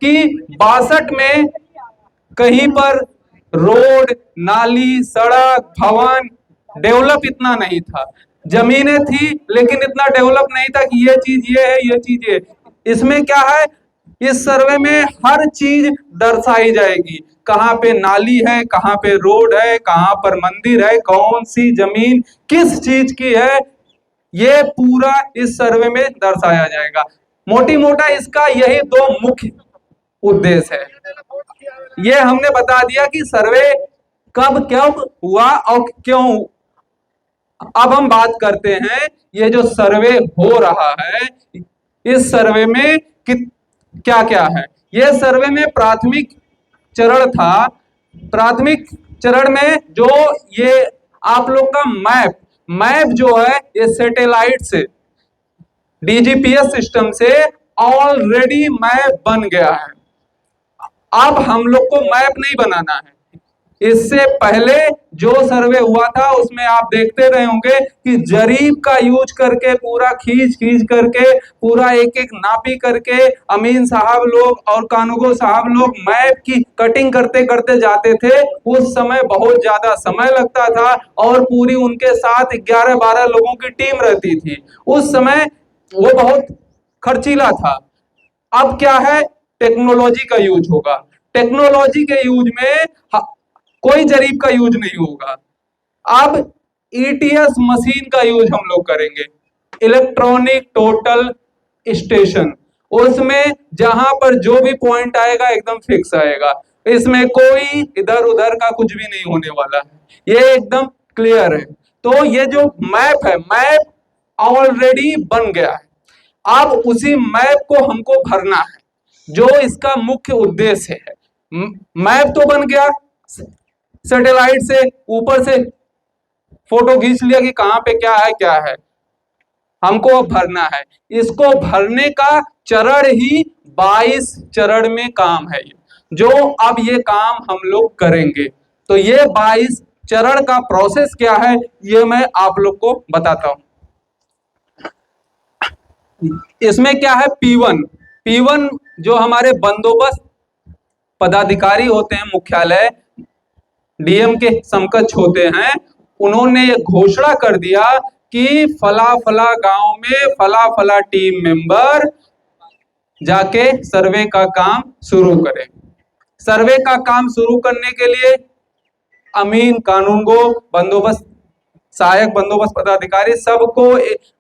कि 62 में कहीं पर रोड, नाली, सड़क, भवन डेवलप इतना नहीं था। जमीनें थी लेकिन इतना डेवलप नहीं था कि ये चीज ये है, ये चीज ये। इसमें क्या है, इस सर्वे में हर चीज दर्शाई जाएगी। कहाँ पे नाली है, कहाँ पे रोड है, कहाँ पर मंदिर है, कौन सी जमीन किस चीज की है, ये पूरा इस सर्वे में दर्शाया जाएगा। मोटी मोटा इसका यही दो मुख्य उद्देश्य है। ये हमने बता दिया कि सर्वे कब कब हुआ और क्यों। अब हम बात करते हैं ये जो सर्वे हो रहा है, इस सर्वे में क्या क्या है। ये सर्वे में प्राथमिक चरण था। प्राथमिक चरण में जो ये आप लोग का मैप जो है, ये सैटेलाइट से, डीजीपीएस सिस्टम से ऑलरेडी मैप बन गया है। अब हम लोग को मैप नहीं बनाना है। इससे पहले जो सर्वे हुआ था उसमें आप देखते रहे होंगे कि जरीब का यूज करके पूरा खींच करके पूरा एक एक नापी करके अमीन साहब लोग और कानूगो साहब लोग मैप की कटिंग करते करते जाते थे। उस समय बहुत ज्यादा समय लगता था और पूरी उनके साथ 11-12 लोगों की टीम रहती थी। उस समय वो बहुत खर्चीला था। अब क्या है, टेक्नोलॉजी का यूज होगा। टेक्नोलॉजी के यूज में कोई जरीब का यूज नहीं होगा। अब ईटीएस मशीन का यूज हम लोग करेंगे, इलेक्ट्रॉनिक टोटल स्टेशन। उसमें जहां पर जो भी पॉइंट आएगा एकदम फिक्स आएगा। इसमें कोई इधर उधर का कुछ भी नहीं होने वाला है, ये एकदम क्लियर है। तो ये जो मैप है, मैप ऑलरेडी बन गया है। अब उसी मैप को हमको भरना है, जो इसका मुख्य उद्देश्य है। मैप तो बन गया, सैटेलाइट से ऊपर से फोटो खींच लिया कि कहां पे क्या है, हमको अब भरना है। इसको भरने का चरण ही 22 चरण में काम है, जो अब ये काम हम लोग करेंगे। तो ये 22 चरण का प्रोसेस क्या है, ये मैं आप लोग को बताता हूं। इसमें क्या है, P1 जो हमारे बंदोबस्त पदाधिकारी होते हैं, मुख्यालय डीएम के समकक्ष होते हैं, उन्होंने ये घोषणा कर दिया कि फला फला गांव में फला फला टीम मेंबर जाके सर्वे का काम शुरू करें। सर्वे का काम शुरू करने के लिए अमीन, कानूनगो, बंदोबस्त सहायक बंदोबस्त पदाधिकारी सबको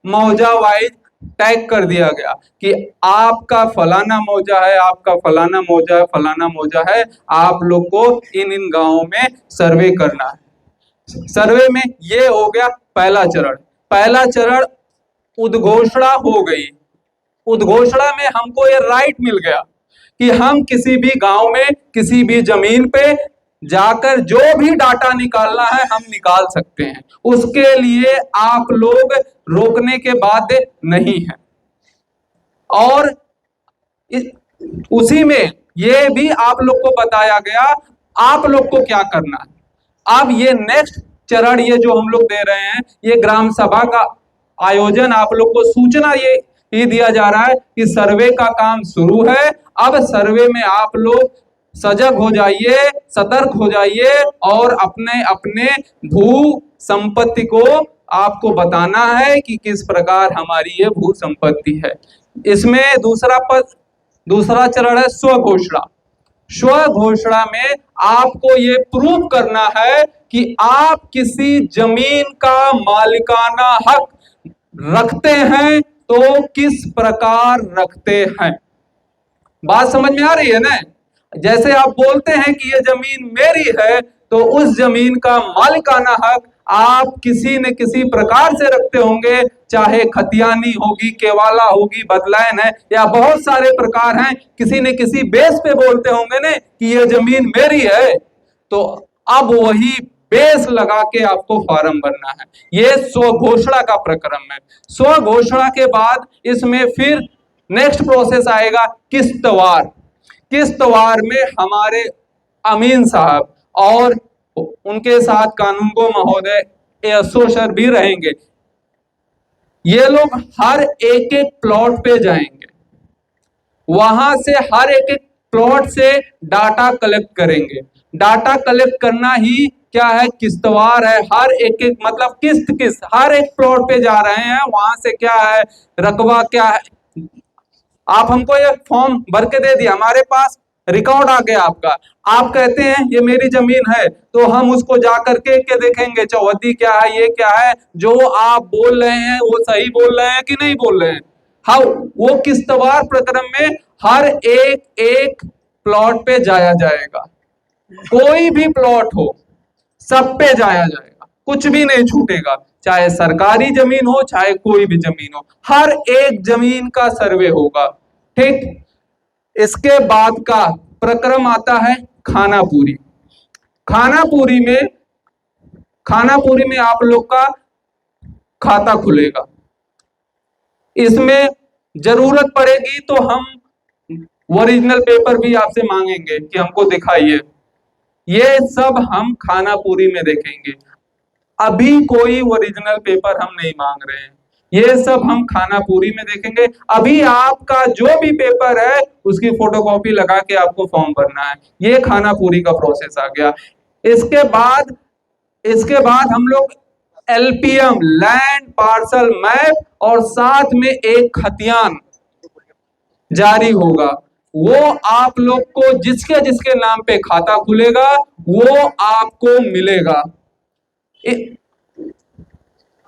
मौजा वाइज टैग कर दिया गया कि आपका फलाना मौजा है, आपका फलाना मौजा है, फलाना मौजा है, आप लोग को इन गांवों में सर्वे करना है। सर्वे में ये हो गया पहला चरण। पहला चरण उद्घोषणा हो गई। उद्घोषणा में हमको ये राइट मिल गया कि हम किसी भी गांव में किसी भी जमीन पे जाकर जो भी डाटा निकालना है हम निकाल सकते हैं। उसके लिए आप लोग रोकने के बाध्य नहीं है। और उसी में ये भी आप लोग को बताया गया आप लोग को क्या करना है। अब ये नेक्स्ट चरण ये जो हम लोग दे रहे हैं, ये ग्राम सभा का आयोजन, आप लोग को सूचना ये ही दिया जा रहा है कि सर्वे का काम शुरू है। अब सर्वे में आप लोग सजग हो जाइए, सतर्क हो जाइए और अपने अपने भू संपत्ति को आपको बताना है कि किस प्रकार हमारी ये भू संपत्ति है। इसमें दूसरा चरण है स्वघोषणा। स्वघोषणा में आपको ये प्रूव करना है कि आप किसी जमीन का मालिकाना हक रखते हैं तो किस प्रकार रखते हैं। बात समझ में आ रही है ना? जैसे आप बोलते हैं कि ये जमीन मेरी है, तो उस जमीन का मालिकाना हक आप किसी न किसी प्रकार से रखते होंगे, चाहे खतियानी होगी, केवाला होगी, बदलायन है, या बहुत सारे प्रकार हैं, किसी न किसी बेस पे बोलते होंगे ने कि ये जमीन मेरी है। तो अब वही बेस लगा के आपको फॉर्म भरना है। ये स्वघोषणा का प्रक्रम है। स्वघोषणा के बाद इसमें फिर नेक्स्ट प्रोसेस आएगा किस्तवार। किस्तवार में हमारे अमीन साहब और उनके साथ कानूनगो महोदय एसओ सर भी रहेंगे। ये लोग हर एक एक प्लॉट पे जाएंगे, वहां से हर एक एक प्लॉट से डाटा कलेक्ट करेंगे। डाटा कलेक्ट करना ही क्या है, किस्तवार है। हर एक एक मतलब किस्त किस्त हर एक प्लॉट पे जा रहे हैं, वहां से क्या है, रकबा क्या है। आप हमको ये फॉर्म भर के दे दिया, हमारे पास रिकॉर्ड आ गया आपका, आप कहते हैं ये मेरी जमीन है, तो हम उसको जा करके के देखेंगे चौहद्दी क्या है, ये क्या है, जो आप बोल रहे हैं वो सही बोल रहे हैं कि नहीं बोल रहे हैं। हाँ, वो किस्तवार प्रकरण में हर एक एक प्लॉट पे जाया जाएगा, कोई भी प्लॉट हो सब पे जाया जाएगा, कुछ भी नहीं छूटेगा, चाहे सरकारी जमीन हो चाहे कोई भी जमीन हो, हर एक जमीन का सर्वे होगा। ठीक, इसके बाद का प्रक्रम आता है खानापुरी। खानापुरी में आप लोग का खाता खुलेगा। इसमें जरूरत पड़ेगी तो हम ओरिजिनल पेपर भी आपसे मांगेंगे कि हमको दिखाइए। ये सब हम खानापुरी में देखेंगे। अभी कोई ओरिजिनल पेपर हम नहीं मांग रहे हैं, ये सब हम खानापुरी में देखेंगे। अभी आपका जो भी पेपर है उसकी फोटोकॉपी लगा के आपको फॉर्म भरना है। ये खानापुरी का प्रोसेस आ गया। इसके बाद हम लोग एलपीएम, लैंड पार्सल मैप, और साथ में एक खतियान जारी होगा। वो आप लोग को जिसके जिसके नाम पे खाता खुलेगा वो आपको मिलेगा।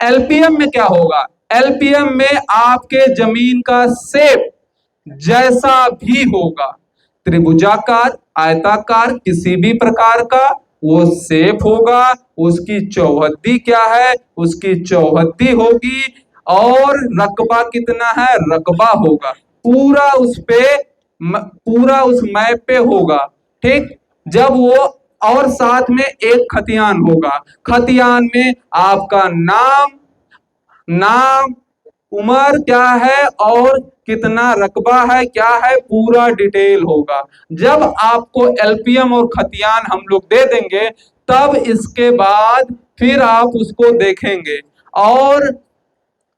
एलपीएम में क्या होगा, एलपीएम में आपके जमीन का शेप जैसा भी होगा, त्रिभुजाकार, आयताकार, किसी भी प्रकार का वो शेप होगा, उसकी चौहद्दी क्या है, उसकी चौहद्दी होगी, और रकबा कितना है, रकबा होगा, पूरा उस मैप पे होगा। ठीक, जब वो, और साथ में एक खतियान होगा, खतियान में आपका नाम, उम्र क्या है और कितना रकबा है, क्या है, पूरा डिटेल होगा। जब आपको एलपीएम और खतियान हम लोग दे देंगे, तब इसके बाद फिर आप उसको देखेंगे, और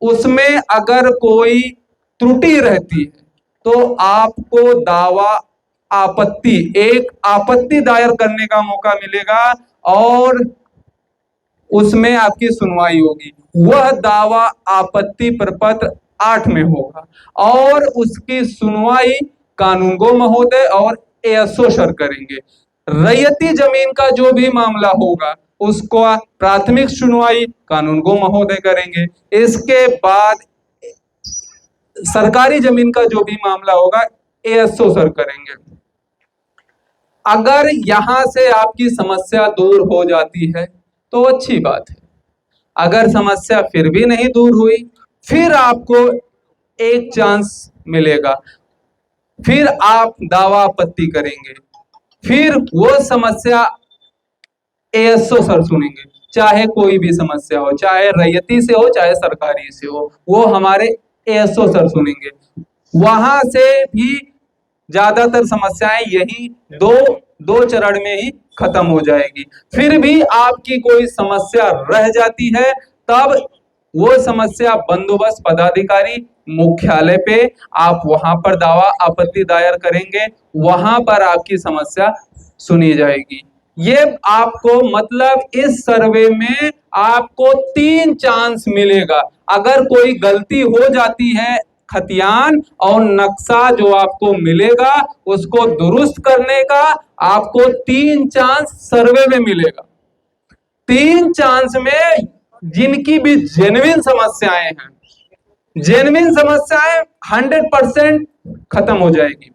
उसमें अगर कोई त्रुटि रहती है तो आपको एक आपत्ति दायर करने का मौका मिलेगा, और उसमें आपकी सुनवाई होगी। वह दावा आपत्ति प्रपत्र 8 में होगा, और उसकी सुनवाई कानूनगो महोदय और एएसओ सर करेंगे। रैयती जमीन का जो भी मामला होगा उसको प्राथमिक सुनवाई कानूनगो महोदय करेंगे। इसके बाद सरकारी जमीन का जो भी मामला होगा एएसओ सर करेंगे। अगर यहां से आपकी समस्या दूर हो जाती है तो अच्छी बात है। अगर समस्या फिर भी नहीं दूर हुई, फिर आपको एक चांस मिलेगा, फिर आप दावा आपत्ति करेंगे, फिर वो समस्या एएसओ सर सुनेंगे, चाहे कोई भी समस्या हो, चाहे रैयती से हो चाहे सरकारी से हो, वो हमारे एएसओ सर सुनेंगे। वहां से भी ज्यादातर समस्याएं यही दो चरण में ही खत्म हो जाएगी। फिर भी आपकी कोई समस्या रह जाती है, तब वो समस्या बंदोबस्त पदाधिकारी मुख्यालय पे आप वहां पर दावा आपत्ति दायर करेंगे, वहां पर आपकी समस्या सुनी जाएगी। ये आपको मतलब इस सर्वे में आपको 3 चांस मिलेगा। अगर कोई गलती हो जाती है, खतियान और नक्शा जो आपको मिलेगा उसको दुरुस्त करने का आपको 3 चांस सर्वे में मिलेगा। 3 चांस में जिनकी भी जेन्युइन समस्याएं हैं, जेन्युइन समस्याएं 100% खत्म हो जाएगी।